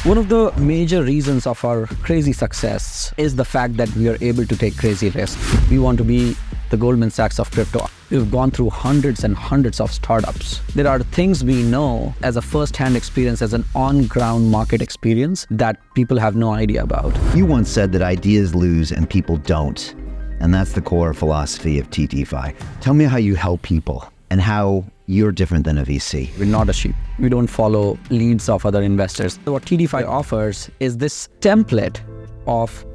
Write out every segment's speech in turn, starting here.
One of the major reasons of our crazy success is the fact that we are able to take crazy risks. We want to be the Goldman Sachs of crypto. We've gone through hundreds and hundreds of startups. There are things we know as a first-hand experience, as an on-ground market experience that people have no idea about. You once said that ideas lose and people don't. And that's the core philosophy of TDeFi. Tell me how you help people and how you're different than a VC. We're not a sheep. We don't follow leads of other investors. What TDeFi offers is this template of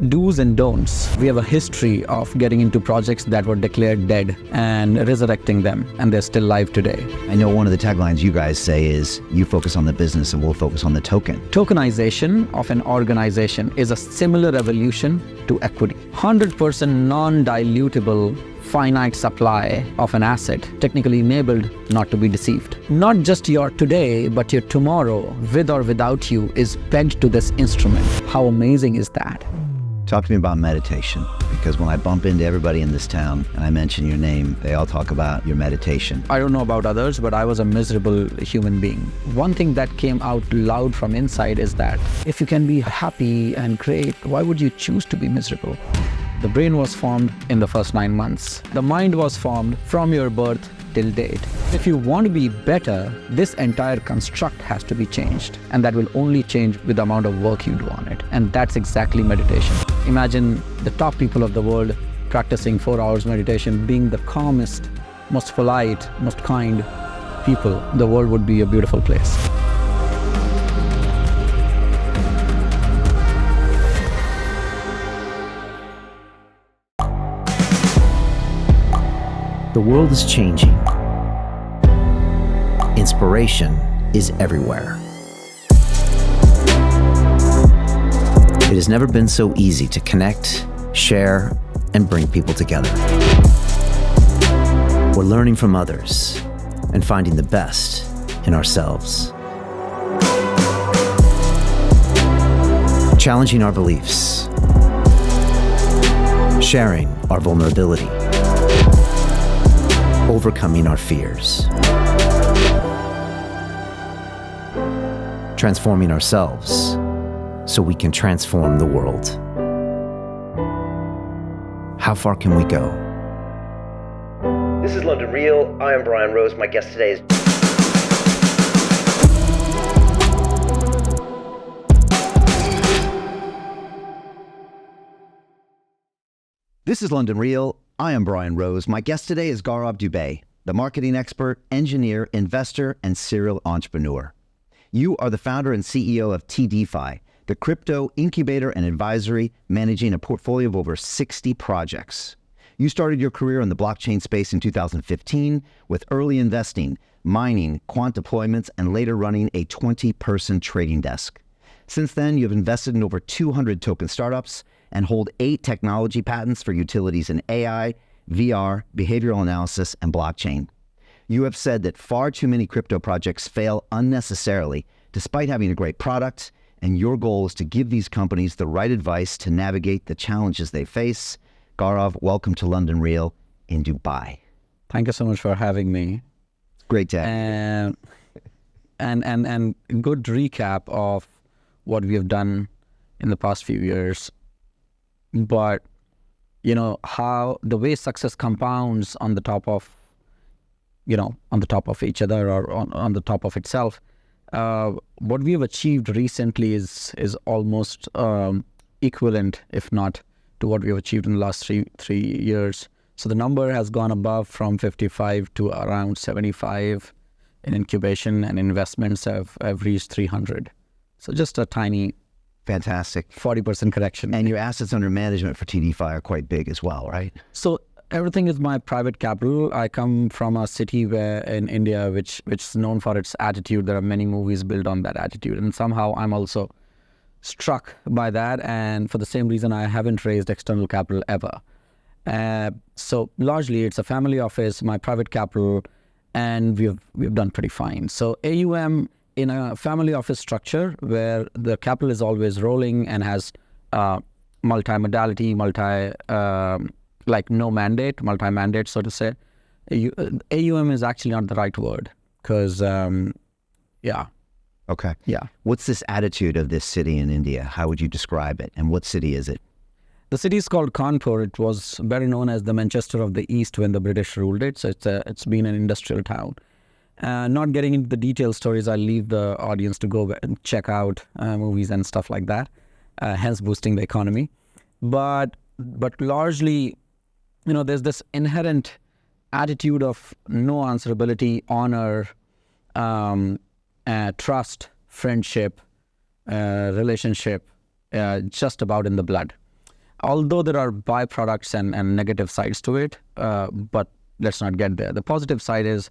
do's and don'ts. We have a history of getting into projects that were declared dead and resurrecting them, and they're still live today. I know one of the taglines you guys say is, you focus on the business and we'll focus on the token. Tokenization of an organization is a similar evolution to equity. 100% non-dilutable finite supply of an asset, technically enabled not to be deceived. Not just your today, but your tomorrow, with or without you, is pegged to this instrument. How amazing is that? Talk to me about meditation, because when I bump into everybody in this town and I mention your name, they all talk about your meditation. I don't know about others, but I was a miserable human being. One thing that came out loud from inside is that if you can be happy and great, why would you choose to be miserable? The brain was formed in the first 9 months. The mind was formed from your birth till date. If you want to be better, this entire construct has to be changed. And that will only change with the amount of work you do on it. And that's exactly meditation. Imagine the top people of the world practicing 4 hours meditation, being the calmest, most polite, most kind people. The world would be a beautiful place. The world is changing. Inspiration is everywhere. It has never been so easy to connect, share, and bring people together. We're learning from others and finding the best in ourselves. Challenging our beliefs. Sharing our vulnerability. Overcoming our fears. Transforming ourselves so we can transform the world. How far can we go? This is London Real. I am Brian Rose. My guest today is... This is London Real. I am Brian Rose. My guest today is Gaurav Dubey, the marketing expert, engineer, investor, and serial entrepreneur. You are the founder and CEO of TDeFi, the crypto incubator and advisory managing a portfolio of over 60 projects. You started your career in the blockchain space in 2015 with early investing, mining, quant deployments, and later running a 20-person trading desk. Since then, you have invested in over 200 token startups and hold 8 technology patents for utilities in AI, VR, behavioral analysis, and blockchain. You have said that far too many crypto projects fail unnecessarily despite having a great product, and your goal is to give these companies the right advice to navigate the challenges they face. Gaurav, welcome to London Real in Dubai. Thank you so much for having me. Great to have you. And good recap of what we have done in the past few years. But, you know, how the way success compounds on the top of, on the top of each other or on the top of itself. What we have achieved recently is almost equivalent, if not, to what we have achieved in the last three years. So the number has gone above from 55 to around 75 in incubation, and investments have reached 300. So just a tiny... Fantastic. 40% correction. And your assets under management for TDeFi are quite big as well, right? So everything is my private capital. I come from a city in India, which is known for its attitude. There are many movies built on that attitude. And somehow I'm also struck by that. And for the same reason, I haven't raised external capital ever. So largely it's a family office, my private capital, and we've done pretty fine. So AUM in a family office structure where the capital is always rolling and has multi-modality, no mandate, multi-mandate, so to say. AUM is actually not the right word because, Okay. Yeah. What's this attitude of this city in India? How would you describe it? And what city is it? The city is called Kanpur. It was better known as the Manchester of the East when the British ruled it. So it's been an industrial town. Not getting into the detailed stories, I'll leave the audience to go and check out movies and stuff like that, hence boosting the economy. But largely, there's this inherent attitude of no answerability, honor, trust, friendship, relationship, just about in the blood. Although there are byproducts and negative sides to it, but let's not get there. The positive side is,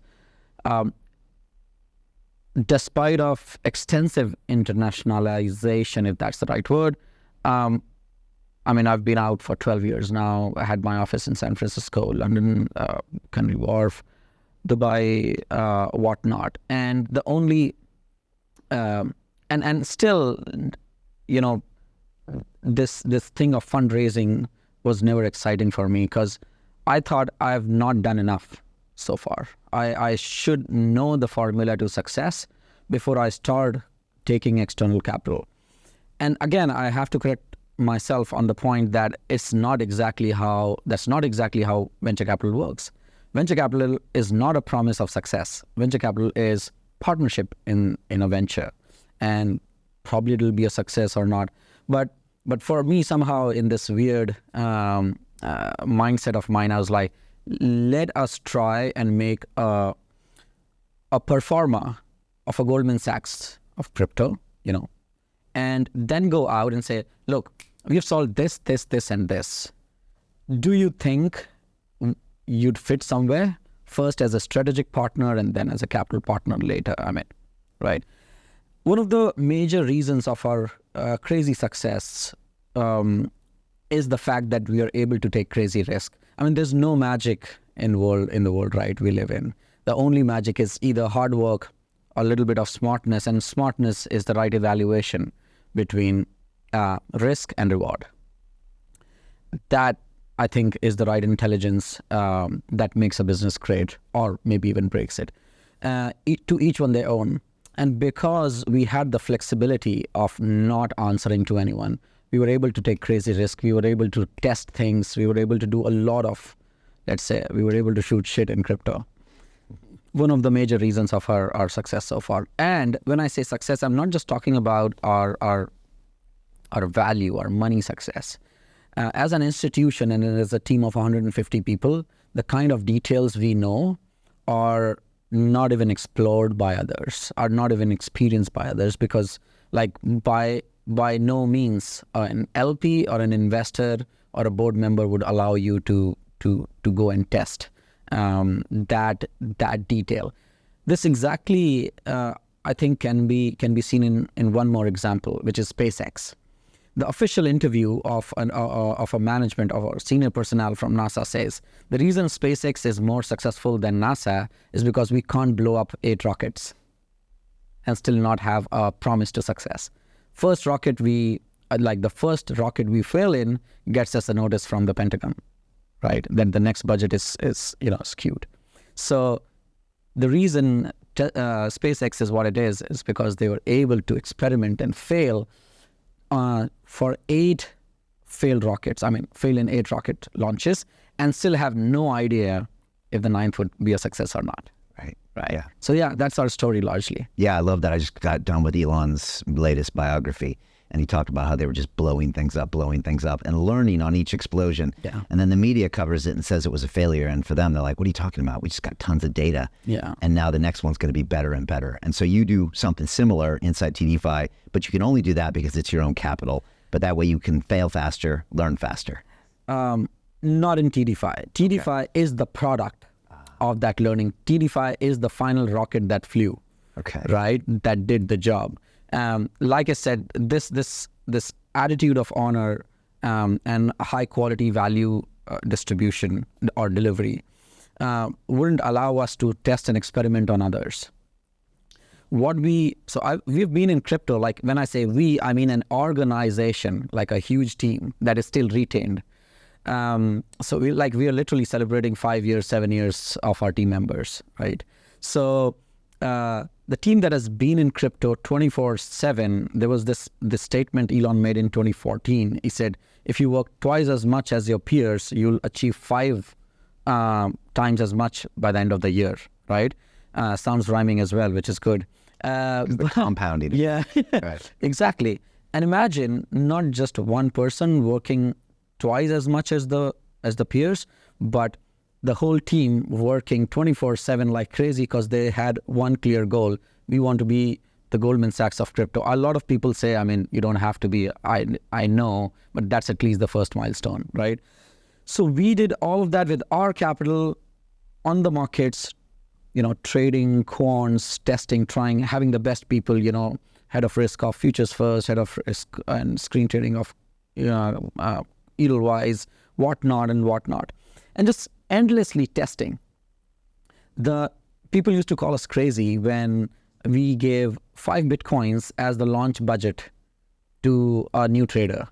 despite of extensive internationalization, if that's the right word, I've been out for 12 years now. I had my office in San Francisco, London, Canary Wharf, Dubai, whatnot. And the only, and still, this thing of fundraising was never exciting for me because I thought I've not done enough so far. I should know the formula to success before I start taking external capital. And again, I have to correct myself on the point that that's not exactly how venture capital works. Venture capital is not a promise of success. Venture capital is partnership in a venture, and probably it'll be a success or not. But for me, somehow in this weird mindset of mine, I was like, let us try and make a performa of a Goldman Sachs of crypto, and then go out and say, look, we've solved this, and this. Do you think you'd fit somewhere? First as a strategic partner and then as a capital partner later, right? One of the major reasons of our crazy success is the fact that we are able to take crazy risk. There's no magic in the world, right, we live in. The only magic is either hard work or a little bit of smartness, and smartness is the right evaluation between risk and reward. That, I think, is the right intelligence that makes a business great, or maybe even breaks it. To each one their own. And because we had the flexibility of not answering to anyone, we were able to take crazy risk. We were able to test things. We were able to do a lot of, we were able to shoot shit in crypto. One of the major reasons of our success so far. And when I say success, I'm not just talking about our value, our money success. As an institution and as a team of 150 people, the kind of details we know are not even explored by others, are not even experienced by others, because by no means an LP or an investor or a board member would allow you to go and test that detail. This exactly, I think, can be seen in one more example, which is SpaceX. The official interview of a management of a senior personnel from NASA says the reason SpaceX is more successful than NASA is because we can't blow up 8 rockets and still not have a promise to success. First rocket we fail in gets us a notice from the Pentagon, right? Then the next budget is skewed. So the reason SpaceX is what it is because they were able to experiment and fail for 8 failed rockets. Fail in 8 rocket launches and still have no idea if the 9th would be a success or not. Right. Yeah. So yeah, that's our story largely. Yeah, I love that. I just got done with Elon's latest biography, and he talked about how they were just blowing things up, and learning on each explosion. Yeah. And then the media covers it and says it was a failure. And for them, they're like, what are you talking about? We just got tons of data. Yeah. And now the next one's going to be better and better. And so you do something similar inside TDeFi, but you can only do that because it's your own capital. But that way you can fail faster, learn faster. Not in TDeFi. TDeFi is the product of that learning. TDeFi is the final rocket that flew. Okay. Right? That did the job. Like I said, this attitude of honor and high quality value distribution or delivery wouldn't allow us to test and experiment on others. We've been in crypto, like when I say we, I mean an organization, like a huge team that is still retained. So we are literally celebrating 5 years, 7 years of our team members, right? So the team that has been in crypto 24/7, there was this statement Elon made in 2014. He said, if you work twice as much as your peers, you'll achieve 5 times as much by the end of the year, right? Sounds rhyming as well, which is good. The compounding. Yeah, Right. exactly. And imagine not just one person working twice as much as the peers, but the whole team working 24/7 like crazy because they had one clear goal. We want to be the Goldman Sachs of crypto. A lot of people say, I mean, you don't have to be, I know, but that's at least the first milestone, right? So we did all of that with our capital on the markets, trading, quants, testing, trying, having the best people, head of risk of Futures First, head of risk and screen trading of Edelweiss, whatnot. And just endlessly testing. The people used to call us crazy when we gave 5 Bitcoins as the launch budget to a new trader.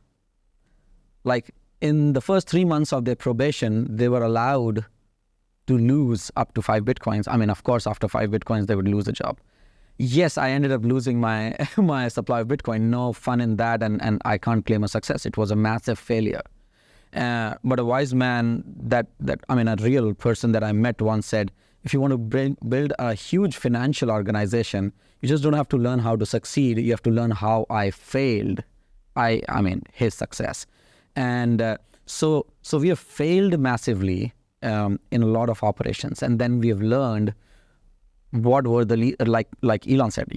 Like in the first 3 months of their probation, they were allowed to lose up to 5 Bitcoins. I mean, of course, after 5 Bitcoins, they would lose the job. Yes, I ended up losing my supply of Bitcoin. No fun in that, and I can't claim a success. It was a massive failure. But a wise man a real person that I met once said, if you want to build a huge financial organization, you just don't have to learn how to succeed. You have to learn how I failed. His success. And so we have failed massively in a lot of operations. And then we have learned what were like Elon said,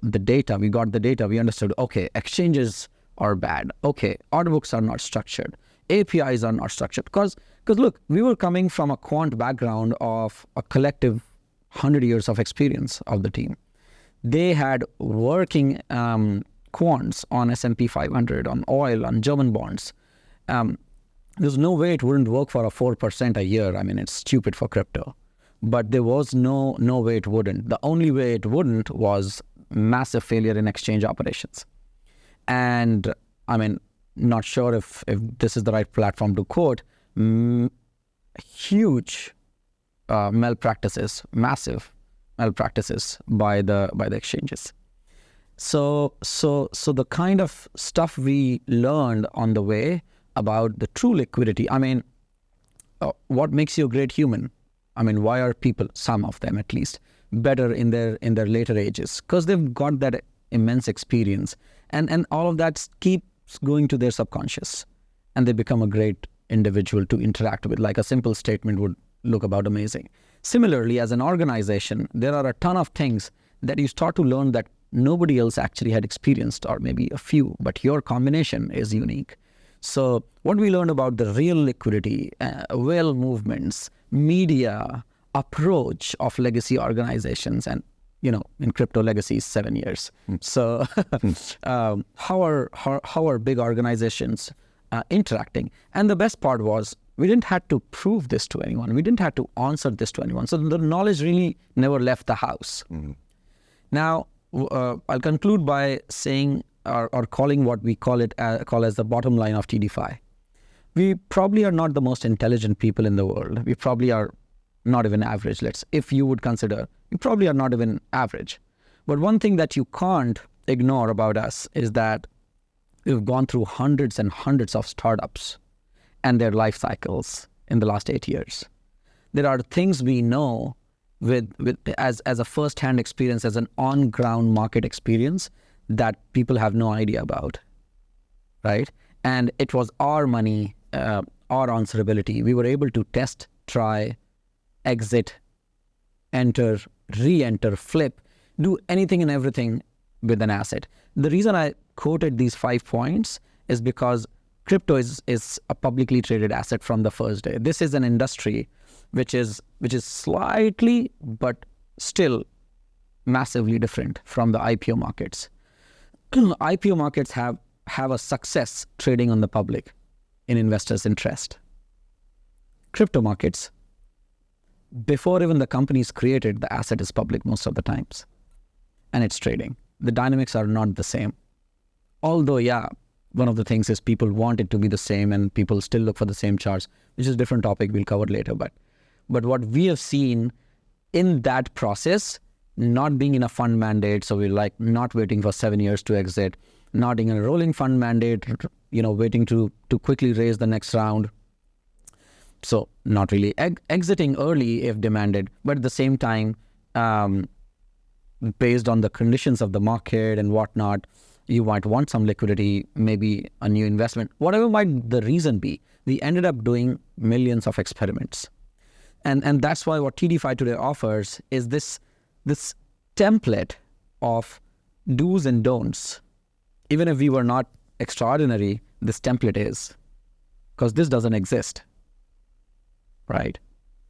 the data, we got the data, we understood, okay, exchanges are bad. Okay, order books are not structured. APIs are not structured. Because look, we were coming from a quant background of a collective 100 years of experience of the team. They had working quants on S&P 500, on oil, on German bonds. There's no way it wouldn't work for a 4% a year. I mean, it's stupid for crypto. But there was no way it wouldn't. The only way it wouldn't was massive failure in exchange operations. And not sure if this is the right platform to quote, huge malpractices, massive malpractices by the exchanges. So the kind of stuff we learned on the way about the true liquidity. What makes you a great human? Why are people, some of them at least, better in their later ages? Because they've got that immense experience, and all of that keeps going to their subconscious, and they become a great individual to interact with. Like a simple statement would look about amazing. Similarly, as an organization, there are a ton of things that you start to learn that nobody else actually had experienced, or maybe a few, but your combination is unique. So what we learned about the real liquidity, whale movements, media, approach of legacy organizations, and in crypto, legacy is 7 years. So how are big organizations interacting? And the best part was we didn't have to prove this to anyone. We didn't have to answer this to anyone. So the knowledge really never left the house. Mm-hmm. Now, I'll conclude by saying or calling what we call as the bottom line of TDeFi. We probably are not the most intelligent people in the world. We probably are not even average. If you would consider, you probably are not even average. But one thing that you can't ignore about us is that we've gone through hundreds and hundreds of startups and their life cycles in the last 8 years. There are things we know as a first-hand experience, as an on-ground market experience that people have no idea about, right? And it was our money, our answerability. We were able to test, try, exit, enter, re-enter, flip, do anything and everything with an asset. The reason I quoted these 5 points is because crypto is a publicly traded asset from the first day. This is an industry which is slightly, but still massively different from the IPO markets. IPO markets have a success trading on the public in investors' interest. Crypto markets, before even the company is created, the asset is public most of the times, and it's trading. The dynamics are not the same. Although, one of the things is people want it to be the same, and people still look for the same charts, which is a different topic we'll cover later. But what we have seen in that process not being in a fund mandate. So we're like not waiting for 7 years to exit, not in a rolling fund mandate, waiting to quickly raise the next round. So not really exiting early if demanded, but at the same time, based on the conditions of the market and whatnot, you might want some liquidity, maybe a new investment, whatever might the reason be. We ended up doing millions of experiments. And that's why what TDeFi today offers is this template of do's and don'ts. Even if we were not extraordinary, this template is, because this doesn't exist, right?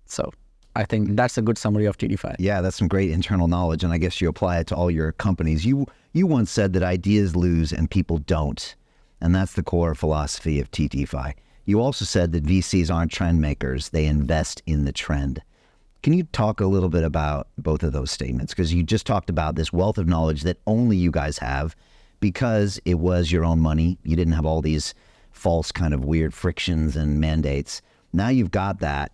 So I think that's a good summary of TDeFi. Yeah, that's some great internal knowledge, and I guess you apply it to all your companies. You once said that ideas lose and people don't, and that's the core philosophy of TDeFi. You also said that VCs aren't trend makers, they invest in the trend. Can you talk a little bit about both of those statements? Because you just talked about this wealth of knowledge that only you guys have because it was your own money. You didn't have all these false kind of weird frictions and mandates. Now you've got that.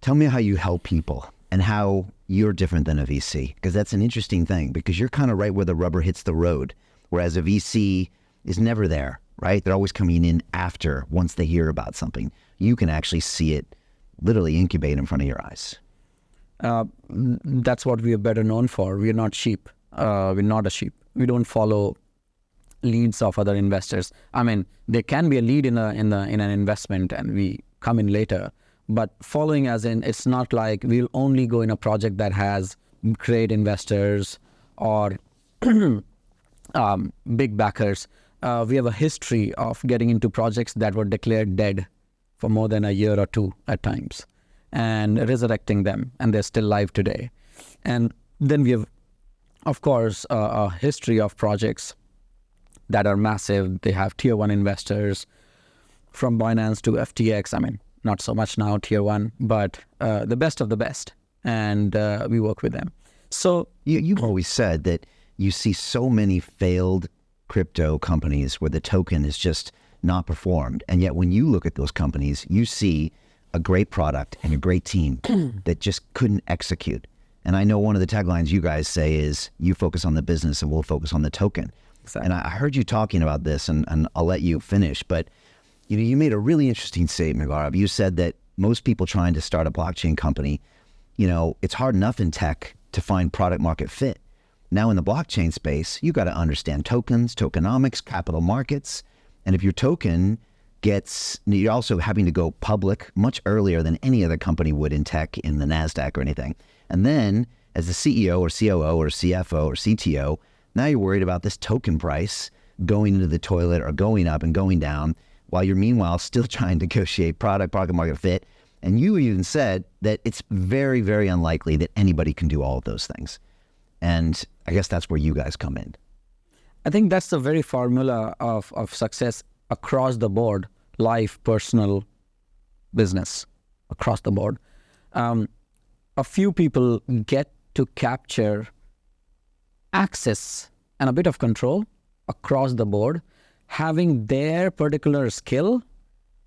Tell me how you help people and how you're different than a VC, because that's an interesting thing, because you're kind of right where the rubber hits the road, whereas a VC is never there, right? They're always coming in after, once they hear about something. You can actually see it literally incubate in front of your eyes. That's what we are better known for. We're not sheep. We're not a sheep. We don't follow leads of other investors. I mean, there can be a lead in an investment and we come in later. But following as in, it's not like we'll only go in a project that has great investors or big backers. We have a history of getting into projects that were declared dead for more than a year or two at times and resurrecting them, and they're still live today. And then we have, of course, a history of projects that are massive. They have tier one investors from Binance to FTX. I mean, not so much now, tier one, but the best of the best. And we work with them. So you've always said that you see so many failed crypto companies where the token is just not performed. And yet when you look at those companies, you see a great product and a great team that just couldn't execute. And I know one of the taglines you guys say is, you focus on the business and we'll focus on the token. Exactly. And I heard you talking about this, and I'll let you finish, but you made a really interesting statement, Gaurav. You said that most people trying to start a blockchain company, it's hard enough in tech to find product market fit. Now in the blockchain space, you got to understand tokens, tokenomics, capital markets. And if your token you're also having to go public much earlier than any other company would in tech, in the NASDAQ or anything. And then as the CEO or COO or CFO or CTO, now you're worried about this token price going into the toilet or going up and going down, while you're meanwhile still trying to negotiate product market fit. And you even said that it's very, very unlikely that anybody can do all of those things. And I guess that's where you guys come in. I think that's the very formula of success across the board, life, personal, business, across the board. A few people get to capture access and a bit of control across the board, having their particular skill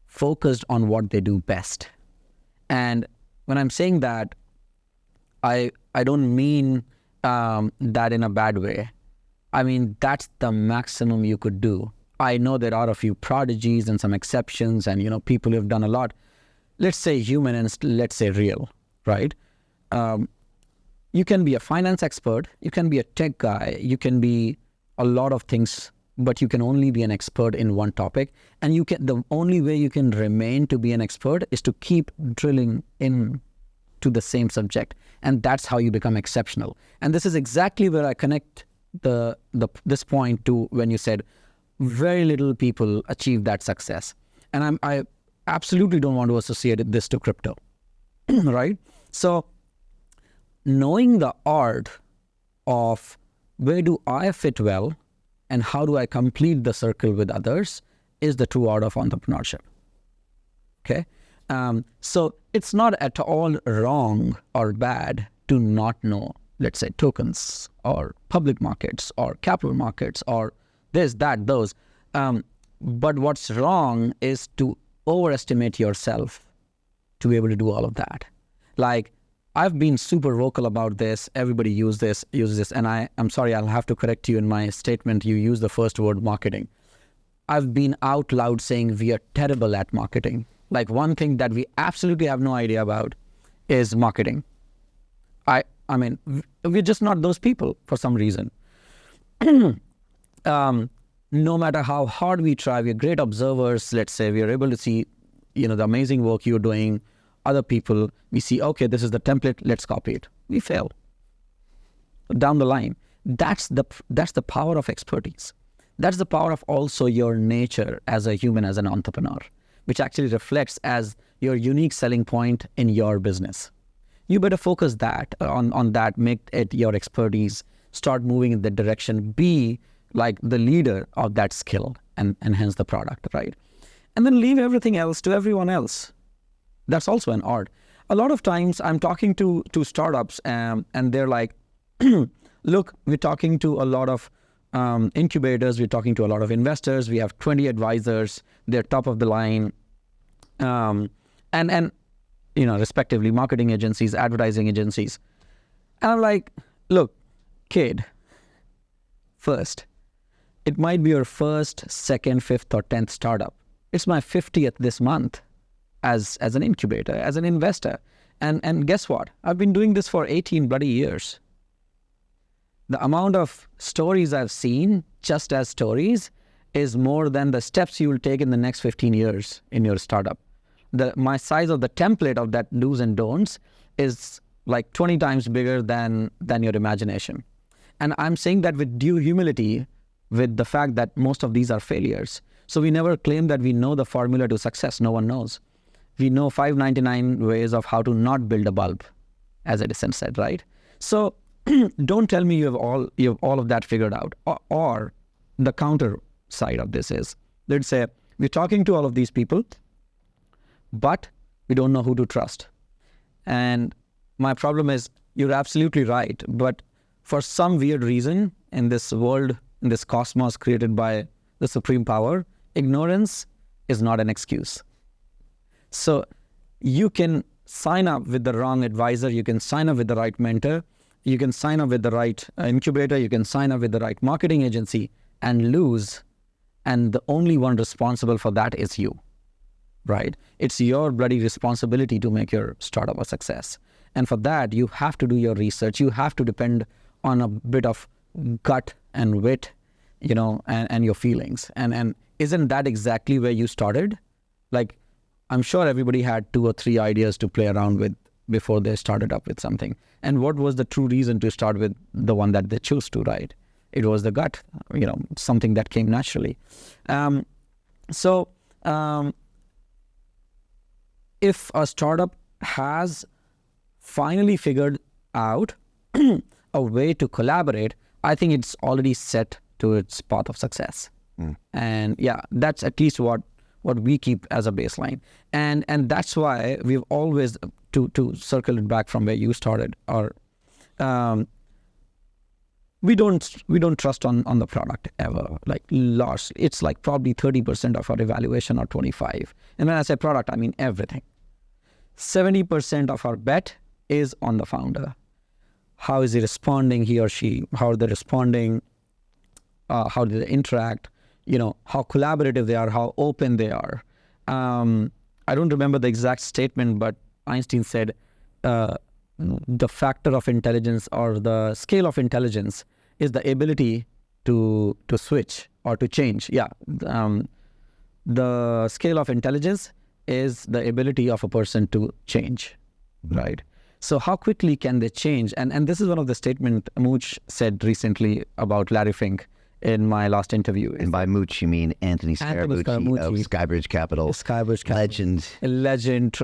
focused on what they do best. And when I'm saying that, I don't mean that in a bad way. I mean, that's the maximum you could do. I know there are a few prodigies and some exceptions and, people who have done a lot. Let's say human and let's say real, right? You can be a finance expert, you can be a tech guy, you can be a lot of things, but you can only be an expert in one topic. And the only way you can remain to be an expert is to keep drilling in to the same subject. And that's how you become exceptional. And this is exactly where I connect this point to when you said very little people achieve that success. And I absolutely don't want to associate this to crypto, right? So knowing the art of where do I fit well and how do I complete the circle with others is the true art of entrepreneurship. Okay? So it's not at all wrong or bad to not know, let's say, tokens or public markets or capital markets or this, that, those. But what's wrong is to overestimate yourself to be able to do all of that. Like, I've been super vocal about this. Everybody uses this. And I'm sorry, I'll have to correct you in my statement. You use the first word marketing. I've been out loud saying we are terrible at marketing. Like one thing that we absolutely have no idea about is marketing. I mean, we're just not those people for some reason. No matter how hard we try, we're great observers. Let's say we are able to see, the amazing work you're doing. Other people, we see, okay, this is the template, let's copy it. We fail. Down the line, that's the power of expertise. That's the power of also your nature as a human, as an entrepreneur, which actually reflects as your unique selling point in your business. You better focus that on that, make it your expertise, start moving in that direction, be like the leader of that skill and hence the product, right? And then leave everything else to everyone else. That's also an art. A lot of times I'm talking to startups and they're like, look, we're talking to a lot of incubators, we're talking to a lot of investors, we have 20 advisors, they're top of the line, and respectively, marketing agencies, advertising agencies. And I'm like, look, kid, first, it might be your first, second, fifth, or 10th startup. It's my 50th this month as an incubator, as an investor. And guess what? I've been doing this for 18 bloody years. The amount of stories I've seen, just as stories, is more than the steps you will take in the next 15 years in your startup. My size of the template of that do's and don'ts is like 20 times bigger than your imagination. And I'm saying that with due humility, with the fact that most of these are failures. So we never claim that we know the formula to success. No one knows. We know 599 ways of how to not build a bulb, as Edison said, right? So don't tell me you have all of that figured out. Or the counter side of this is, let's say we're talking to all of these people, but we don't know who to trust. And my problem is, you're absolutely right, but for some weird reason in this world, in this cosmos created by the supreme power, ignorance is not an excuse. So you can sign up with the wrong advisor, you can sign up with the right mentor, you can sign up with the right incubator, you can sign up with the right marketing agency and lose. And the only one responsible for that is you, right? It's your bloody responsibility to make your startup a success. And for that, you have to do your research. You have to depend on a bit of gut and wit, and your feelings. And isn't that exactly where you started? Like, I'm sure everybody had 2 or 3 ideas to play around with before they started up with something. And what was the true reason to start with the one that they chose to, right? It was the gut, something that came naturally. If a startup has finally figured out a way to collaborate, I think it's already set to its path of success. And yeah, that's at least what we keep as a baseline. And that's why we've always, to circle it back from where you started, or we don't trust on the product ever. Like large, it's like probably 30% of our evaluation or 25. And when I say product, I mean everything. 70% of our bet is on the founder. How is he responding, he or she? How are they responding? How do they interact? How collaborative they are, how open they are. I don't remember the exact statement, but Einstein said the factor of intelligence or the scale of intelligence is the ability to switch or to change. Yeah, the scale of intelligence is the ability of a person to change, right? So how quickly can they change? And this is one of the statements Mooch said recently about Larry Fink in my last interview. And by Mooch, you mean Anthony Scaramucci of Skybridge Capital. Legend,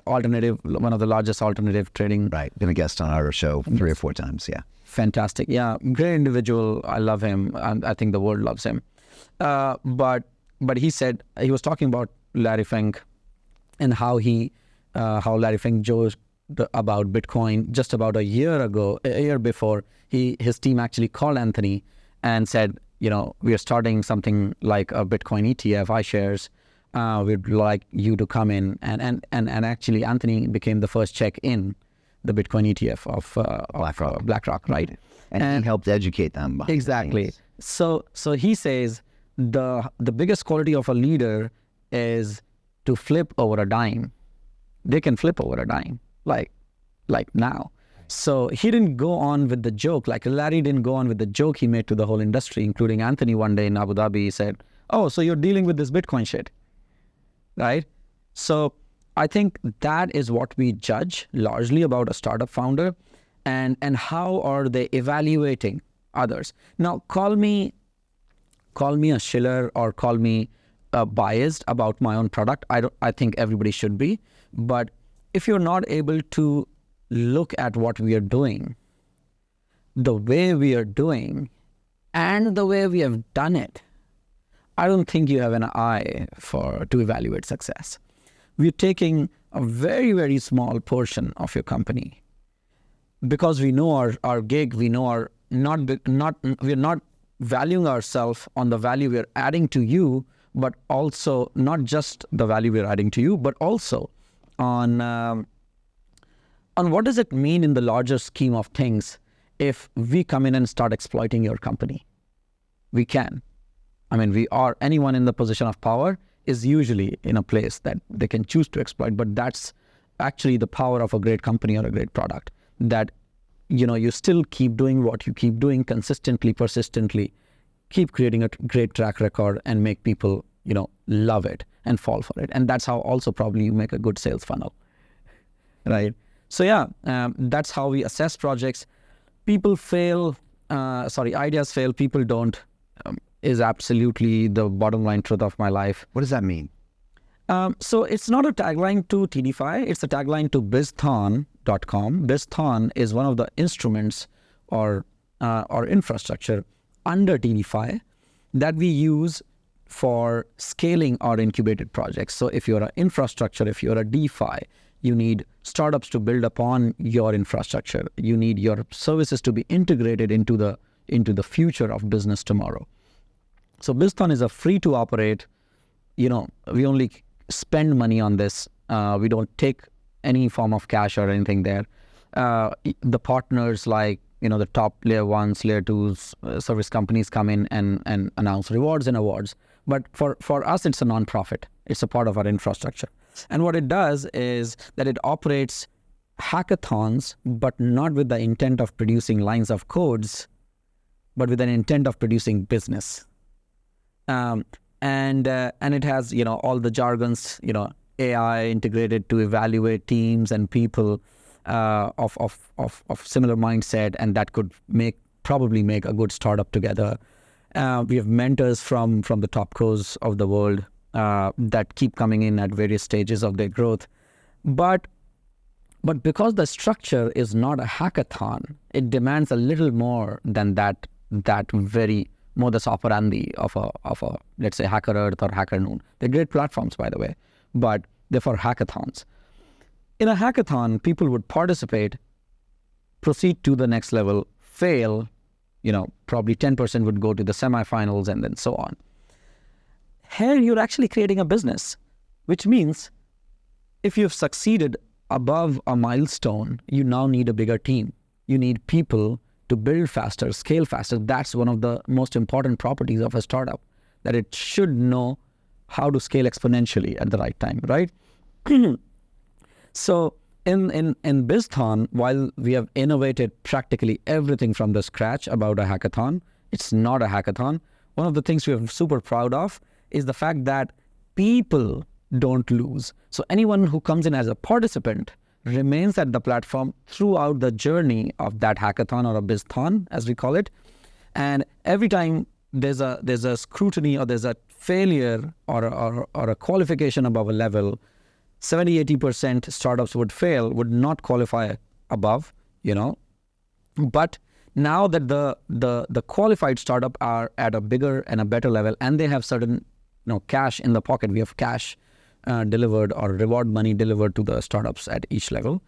alternative, one of the largest alternative trading. Right, been a guest on our show 3 or 4 times, yeah. Fantastic, yeah, great individual. I love him, and I think the world loves him. But he said, he was talking about Larry Fink and how Larry Fink joked about Bitcoin just about a year before. His team actually called Anthony and said, we are starting something like a Bitcoin ETF, iShares. We'd like you to come in. And actually, Anthony became the first check in the Bitcoin ETF of BlackRock, right? And he helped educate them. behind the Exactly. scenes. So he says the biggest quality of a leader is to flip over a dime. They can flip over a dime, like now. So he didn't go on with the joke, like Larry didn't go on with the joke he made to the whole industry, including Anthony one day in Abu Dhabi. He said, "Oh, so you're dealing with this Bitcoin shit," right? So I think that is what we judge largely about a startup founder, and how are they evaluating others. Now, call me a shiller or call me biased about my own product. I think everybody should be, but if you're not able to look at what we are doing, the way we are doing, and the way we have done it, I don't think you have an eye to evaluate success. We're taking a very, very small portion of your company because we know our gig, we know we're not valuing ourselves on the value we're adding to you, but also not just the value we're adding to you, but also on what does it mean in the larger scheme of things if we come in and start exploiting your company. We can. I mean, anyone in the position of power is usually in a place that they can choose to exploit, but that's actually the power of a great company or a great product, that you still keep doing what you keep doing consistently, persistently, keep creating a great track record and make people, love it and fall for it. And that's how also probably you make a good sales funnel, right? So yeah, that's how we assess projects. Ideas fail, people don't, is absolutely the bottom line truth of my life. What does that mean? So it's not a tagline to TDeFi, it's a tagline to bizthon.com. Bizthon is one of the instruments or infrastructure under TDeFi that we use for scaling our incubated projects. So if you're an infrastructure, if you're a DeFi, you need startups to build upon your infrastructure. You need your services to be integrated into the future of business tomorrow. So BizThon is a free to operate. We only spend money on this. We don't take any form of cash or anything there. The partners like, the top layer ones, layer twos, service companies come in and announce rewards and awards. But for us, it's a non-profit. It's a part of our infrastructure. And what it does is that it operates hackathons, but not with the intent of producing lines of codes, but with an intent of producing business. And it has, all the jargons, AI integrated to evaluate teams and people of similar mindset, and that could probably make a good startup together. We have mentors from the top cos of the world that keep coming in at various stages of their growth. But because the structure is not a hackathon, it demands a little more than that very modus operandi of a let's say Hacker Earth or Hacker Noon. They're great platforms, by the way, but they're for hackathons. In a hackathon, people would participate, proceed to the next level, fail, probably 10% would go to the semifinals and then so on. Here, you're actually creating a business, which means if you've succeeded above a milestone, you now need a bigger team. You need people to build faster, scale faster. That's one of the most important properties of a startup, that it should know how to scale exponentially at the right time, right? So in BizThon, while we have innovated practically everything from the scratch about a hackathon, it's not a hackathon. One of the things we are super proud of is the fact that people don't lose. So anyone who comes in as a participant remains at the platform throughout the journey of that hackathon or a BizThon, as we call it. And every time there's a scrutiny or there's a failure or a qualification above a level, 70-80% startups would not qualify above, But now that the qualified startup are at a bigger and a better level, and they have certain cash in the pocket, we have cash delivered or reward money delivered to the startups at each level,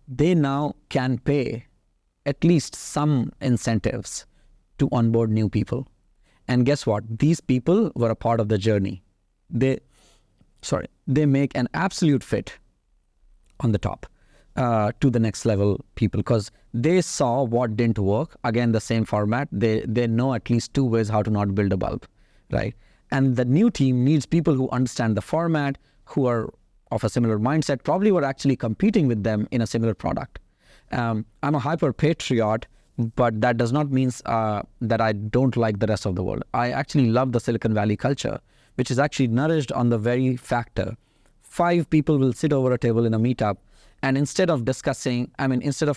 they now can pay at least some incentives to onboard new people. And guess what? These people were a part of the journey. They make an absolute fit on the top. to the next level people, because they saw what didn't work. Again, the same format. They know at least 2 ways how to not build a bulb, right? And the new team needs people who understand the format, who are of a similar mindset, probably were actually competing with them in a similar product. I'm a hyper patriot, but that does not mean that I don't like the rest of the world. I actually love the Silicon Valley culture, which is actually nourished on the very factor. 5 people will sit over a table in a meetup, and instead of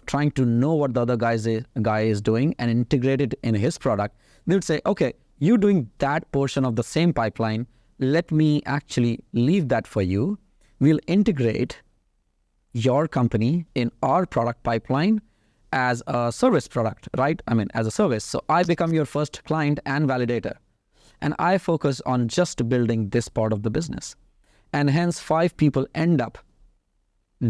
trying to know what the other guy is doing and integrate it in his product, they would say, okay, you're doing that portion of the same pipeline. Let me actually leave that for you. We'll integrate your company in our product pipeline as a service product, right? As a service. So I become your first client and validator. And I focus on just building this part of the business. And hence 5 people end up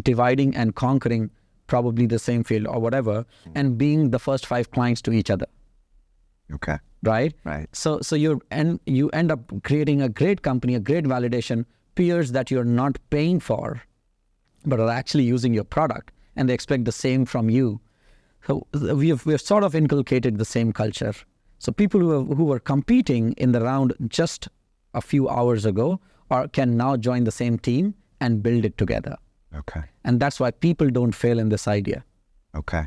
dividing and conquering probably the same field or whatever, and being the first 5 clients to each other. Okay. Right? Right. So you end up creating a great company, a great validation, peers that you're not paying for, but are actually using your product, and they expect the same from you. So we have sort of inculcated the same culture. So people who were competing in the round just a few hours ago can now join the same team and build it together. Okay. And that's why people don't fail in this idea. Okay.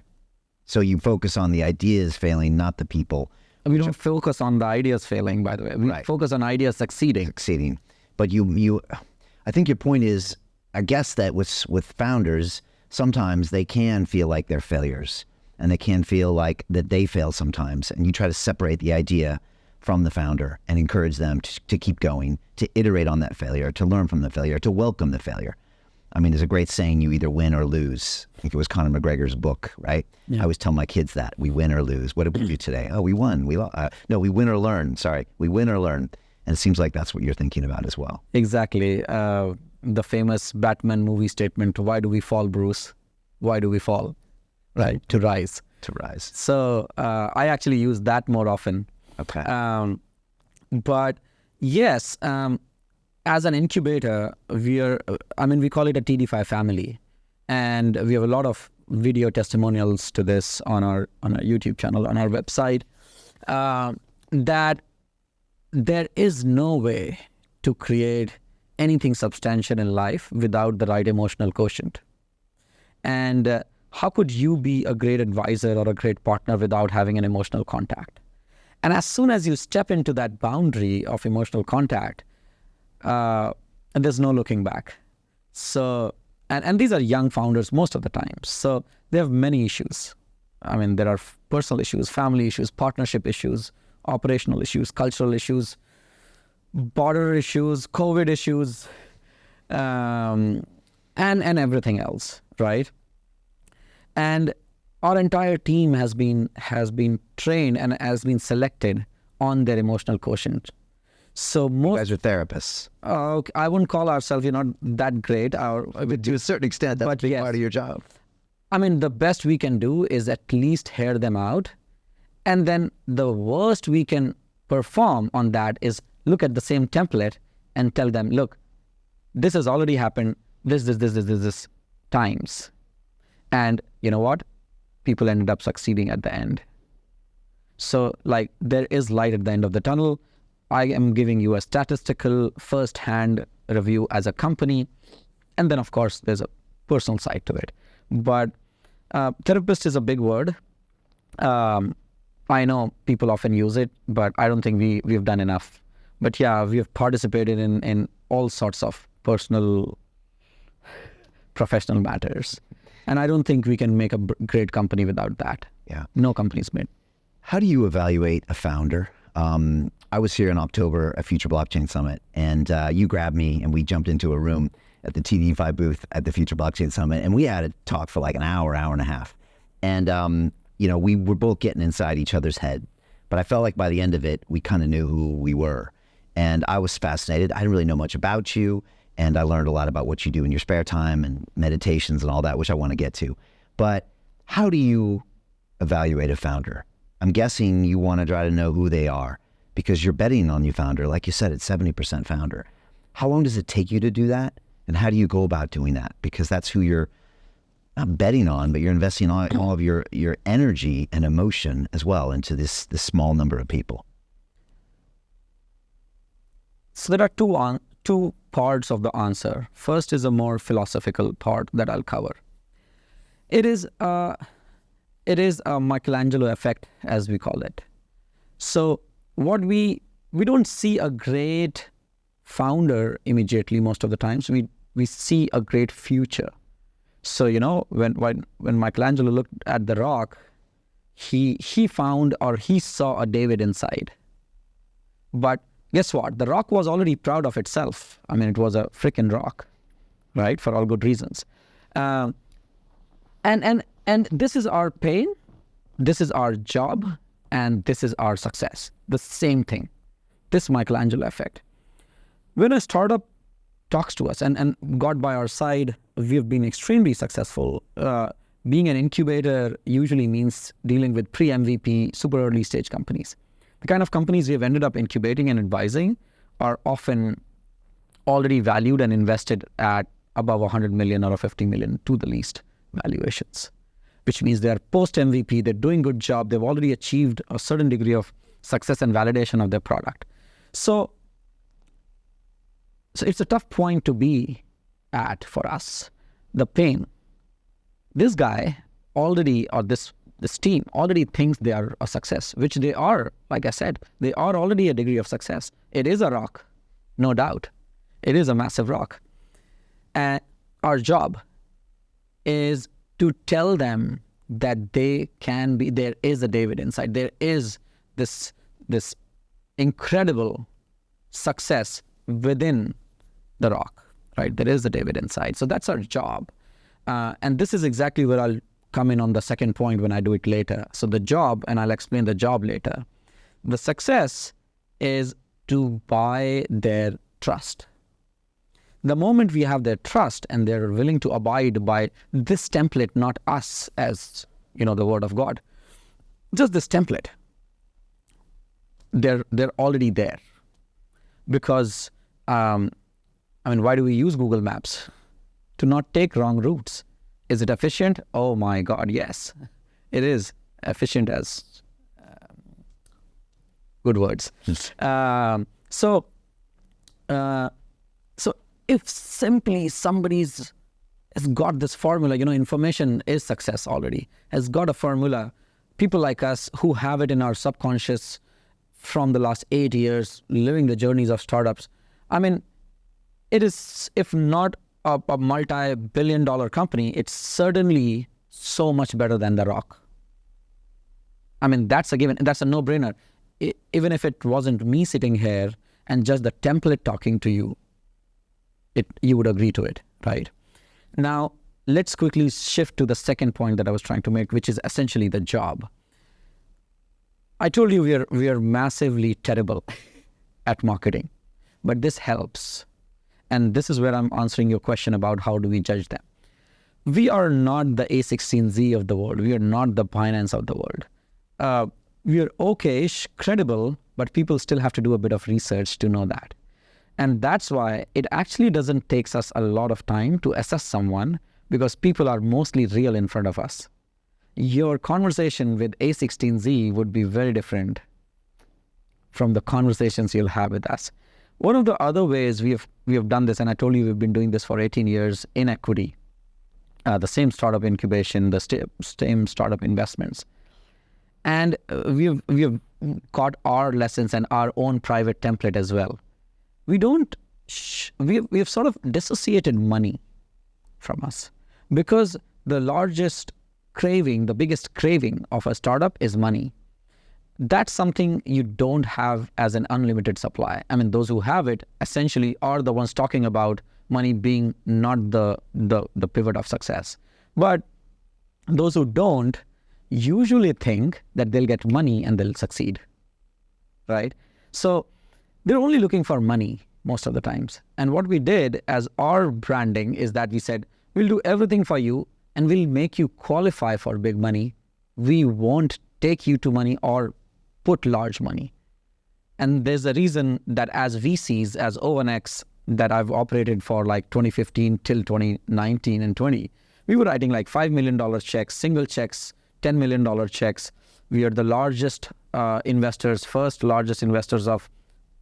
So you focus on the ideas failing, not the people. We don't focus on the ideas failing, by the way. We focus on ideas succeeding. But I think your point is, I guess that with founders, sometimes they can feel like they're failures, and they can feel like that they fail sometimes. And you try to separate the idea from the founder and encourage them to keep going, to iterate on that failure, to learn from the failure, to welcome the failure. There's a great saying, you either win or lose. I think it was Conor McGregor's book, right? Yeah. I always tell my kids that. We win or lose. What did we do today? Oh, we won. No, we win or learn. Sorry. We win or learn. And it seems like that's what you're thinking about as well. Exactly. The famous Batman movie statement, why do we fall, Bruce? Why do we fall? Right? To rise. To rise. So I actually use that more often. Okay. But yes, as an incubator, we call it a TDeFi family. And we have a lot of video testimonials to this on our YouTube channel, on our website, that there is no way to create anything substantial in life without the right emotional quotient. And how could you be a great advisor or a great partner without having an emotional contact? And as soon as you step into that boundary of emotional contact, there's no looking back. So, and these are young founders most of the time. So they have many issues. There are personal issues, family issues, partnership issues, operational issues, cultural issues, border issues, COVID issues, and everything else, right? And our entire team has been trained and has been selected on their emotional quotient. So you guys are therapists. I wouldn't call ourselves, not that great. To a certain extent, that's a big part of your job. The best we can do is at least hear them out. And then the worst we can perform on that is look at the same template and tell them, look, this has already happened, this times. And you know what? People ended up succeeding at the end. So there is light at the end of the tunnel. I am giving you a statistical first-hand review as a company. And then, of course, there's a personal side to it. But therapist is a big word. I know people often use it, but I don't think we've done enough. But yeah, we have participated in all sorts of personal, professional matters. And I don't think we can make a great company without that. Yeah. No company's made. How do you evaluate a founder? I was here in October at Future Blockchain Summit, and you grabbed me and we jumped into a room at the TDeFi booth at the Future Blockchain Summit, and we had a talk for like an hour and a half. And, we were both getting inside each other's head, but I felt like by the end of it, we kind of knew who we were. And I was fascinated. I didn't really know much about you, and I learned a lot about what you do in your spare time and meditations and all that, which I want to get to. But how do you evaluate a founder? I'm guessing you want to try to know who they are because you're betting on your founder. Like you said, it's 70% founder. How long does it take you to do that? And how do you go about doing that? Because that's who you're not betting on, but you're investing all of your energy and emotion as well into this small number of people. So there are two parts of the answer. First is a more philosophical part that I'll cover. It is a Michelangelo effect, as we call it. So what we don't see a great founder immediately most of the times. We see a great future. So, when Michelangelo looked at the rock, he found, or he saw, a David inside. But guess what? The rock was already proud of itself. I mean, it was a freaking rock, right? For all good reasons. And this is our pain, this is our job, and this is our success. The same thing. This Michelangelo effect. When a startup talks to us and got by our side, we've been extremely successful. Being an incubator usually means dealing with pre-MVP, super early stage companies. The kind of companies we have ended up incubating and advising are often already valued and invested at above 100 million or 50 million to the least valuations, which means they're post-MVP, they're doing good job, they've already achieved a certain degree of success and validation of their product. So it's a tough point to be at for us. The pain. This guy already, or this team already thinks they are a success, which they are. Like I said, they are already a degree of success. It is a rock, no doubt. It is a massive rock. And our job is to tell them that there is a David inside. There is this incredible success within the rock, right? There is a David inside. So that's our job. And this is exactly where I'll come in on the second point when I do it later. So the job, and I'll explain the job later. The success is to buy their trust. The moment we have their trust and they're willing to abide by this template, not us as, the word of God, just this template, they're already there. Because, why do we use Google Maps? To not take wrong routes. Is it efficient? Oh my God, yes. It is efficient as good words. So if simply somebody's has got this formula, information is success already, has got a formula. People like us who have it in our subconscious from the last 8 years, living the journeys of startups. It is, if not a multi-billion-dollar company, it's certainly so much better than the rock. That's a given. That's a no-brainer. Even if it wasn't me sitting here and just the template talking to you, you would agree to it, right? Now, let's quickly shift to the second point that I was trying to make, which is essentially the job. I told you we are massively terrible at marketing, but this helps. And this is where I'm answering your question about how do we judge them. We are not the A16Z of the world. We are not the Binance of the world. We are okay-ish, credible, but people still have to do a bit of research to know that. And that's why it actually doesn't take us a lot of time to assess someone, because people are mostly real in front of us. Your conversation with A16Z would be very different from the conversations you'll have with us. One of the other ways we have done this, and I told you we've been doing this for 18 years in equity, the same startup incubation, the same startup investments. And we have got our lessons and our own private template as well. We have sort of dissociated money from us, because the biggest craving of a startup is money. That's something you don't have as an unlimited supply. Those who have it essentially are the ones talking about money being not the pivot of success. But those who don't usually think that they'll get money and they'll succeed, right? So they're only looking for money most of the times. And what we did as our branding is that we said, we'll do everything for you and we'll make you qualify for big money. We won't take you to money or put large money. And there's a reason that as VCs, as ONX, that I've operated for like 2015 till 2019 and 20, We were writing like $5 million checks, single checks, $10 million checks. We are the largest investors, first largest investors of,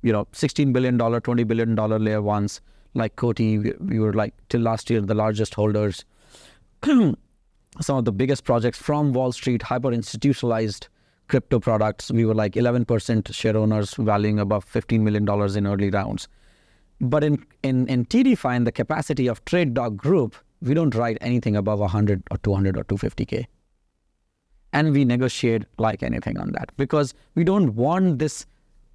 $16 billion, $20 billion layer ones, like Coty. We were like, till last year, the largest holders. Some of the biggest projects from Wall Street, hyper-institutionalized crypto products. We were like 11% share owners, valuing above $15 million in early rounds. But in TDeFi, in the capacity of Trade Dog Group, we don't write anything above 100 or 200 or 250K. And we negotiate like anything on that because we don't want this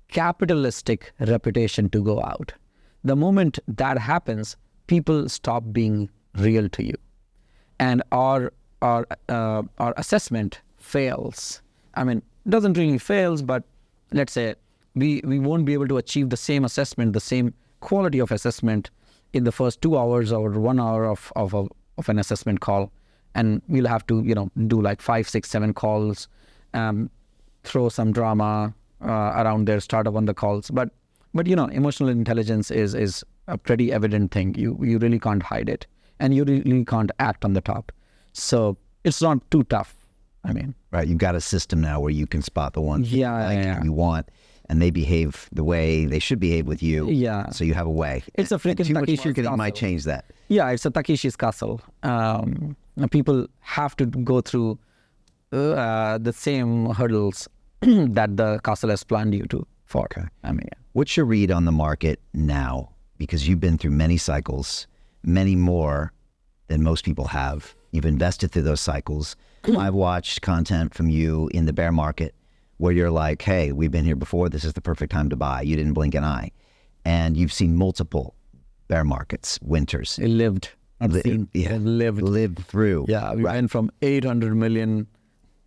capitalistic reputation to go out. The moment that happens, people stop being real to you. And our assessment fails. I mean, it doesn't really fails, but let's say we won't be able to achieve the same assessment, the same quality of assessment in the first 2 hours or 1 hour of an assessment call. And we'll have to, do like 5, 6, 7 calls, throw some drama around their startup on the calls. But emotional intelligence is a pretty evident thing. You really can't hide it. And you really can't act on the top. So it's not too tough. I mean, right. You've got a system now where you can spot the ones you want, and they behave the way they should behave with you. Yeah. So you have a way. It's a freaking too much Takeshi's marketing castle. might change that. Yeah, it's a Takeshi's castle. People have to go through the same hurdles that the castle has planned you to for. Okay. I mean, yeah. What's your read on the market now? Because you've been through many cycles, many more than most people have. You've invested through those cycles. I've watched content from you in the bear market where you're like, hey, we've been here before. This is the perfect time to buy. You didn't blink an eye. And you've seen multiple bear markets, winters. It lived. Lived through. Yeah, we went from 800 million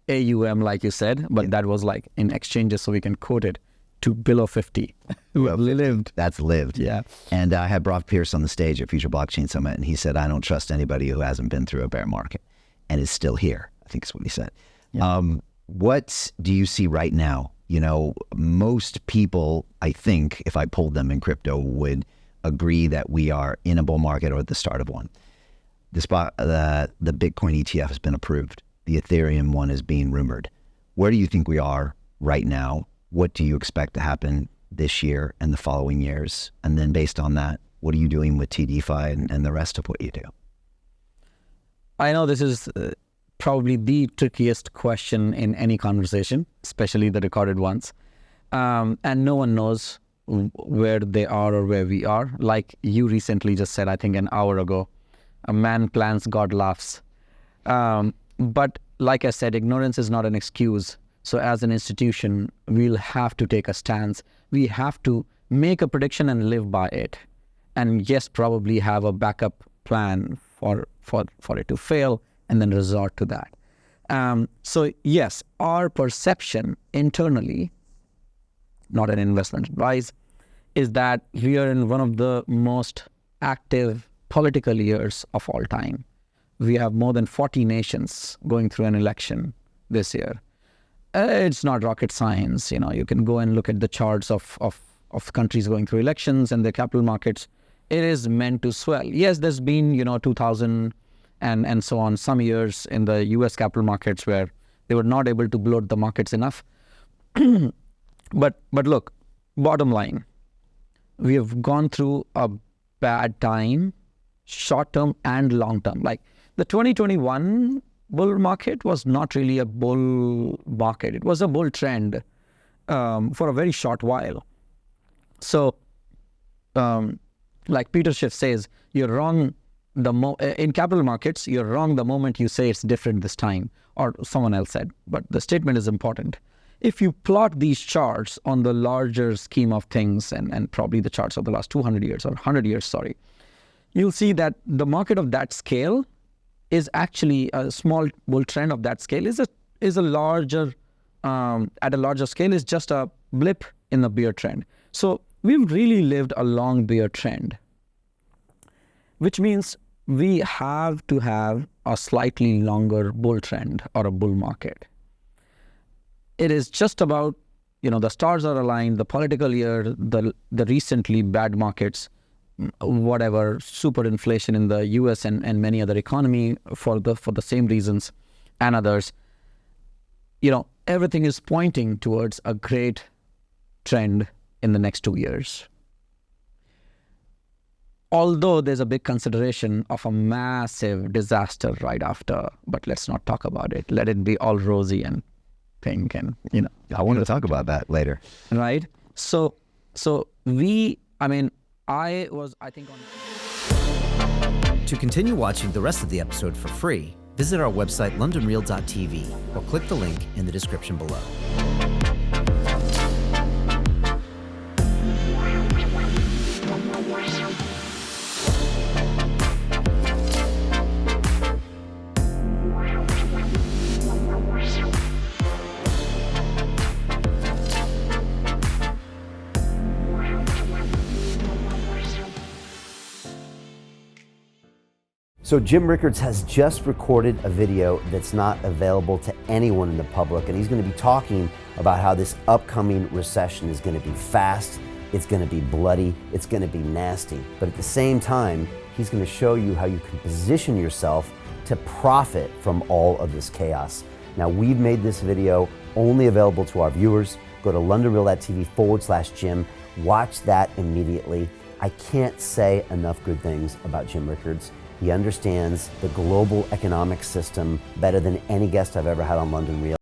AUM, like you said, but that was like in exchanges, so we can quote it, to below 50. Lived. That's lived. Yeah. And I had Brock Pierce on the stage at Future Blockchain Summit, and he said, I don't trust anybody who hasn't been through a bear market and is still here. I think is what he said. Yeah. What do you see right now? Most people, I think, if I polled them in crypto, would agree that we are in a bull market or at the start of one. The Bitcoin ETF has been approved. The Ethereum one is being rumored. Where do you think we are right now? What do you expect to happen this year and the following years? And then based on that, what are you doing with TDeFi and the rest of what you do? I know this is probably the trickiest question in any conversation, especially the recorded ones. And no one knows where they are or where we are. Like you recently just said, I think an hour ago, a man plans, God laughs. But like I said, ignorance is not an excuse. So as an institution, we'll have to take a stance. We have to make a prediction and live by it. And yes, probably have a backup plan for it to fail and then resort to that. So yes, our perception internally, not an investment advice, is that we are in one of the most active political years of all time. We have more than 40 nations going through an election this year. It's not rocket science. You can go and look at the charts of countries going through elections and the capital markets. It is meant to swell. Yes, there's been, 2000 and so on, some years in the US capital markets where they were not able to bloat the markets enough. But look, bottom line, we have gone through a bad time, short term and long term. Like the 2021 bull market was not really a bull market. It was a bull trend for a very short while. So, like Peter Schiff says, you're wrong in capital markets, you're wrong the moment you say it's different this time, or someone else said, but the statement is important. If you plot these charts on the larger scheme of things, and probably the charts of the last 200 years or 100 years, you'll see that the market of that scale is actually a small bull trend of that scale is a larger, at a larger scale is just a blip in the bear trend. So we've really lived a long bear trend, which means we have to have a slightly longer bull trend or a bull market. It is just about, the stars are aligned, the political year, the recently bad markets whatever super inflation in the US and many other economy for the same reasons and others, everything is pointing towards a great trend in the next 2 years. Although there's a big consideration of a massive disaster right after, but let's not talk about it. Let it be all rosy and pink and, I wanted to talk about that later. Right? So I think To continue watching the rest of the episode for free, visit our website londonreal.tv or click the link in the description below. So Jim Rickards has just recorded a video that's not available to anyone in the public, and he's going to be talking about how this upcoming recession is going to be fast, it's going to be bloody, it's going to be nasty. But at the same time, he's going to show you how you can position yourself to profit from all of this chaos. Now, we've made this video only available to our viewers. Go to londonreal.tv/Jim. Watch that immediately. I can't say enough good things about Jim Rickards. He understands the global economic system better than any guest I've ever had on London Real.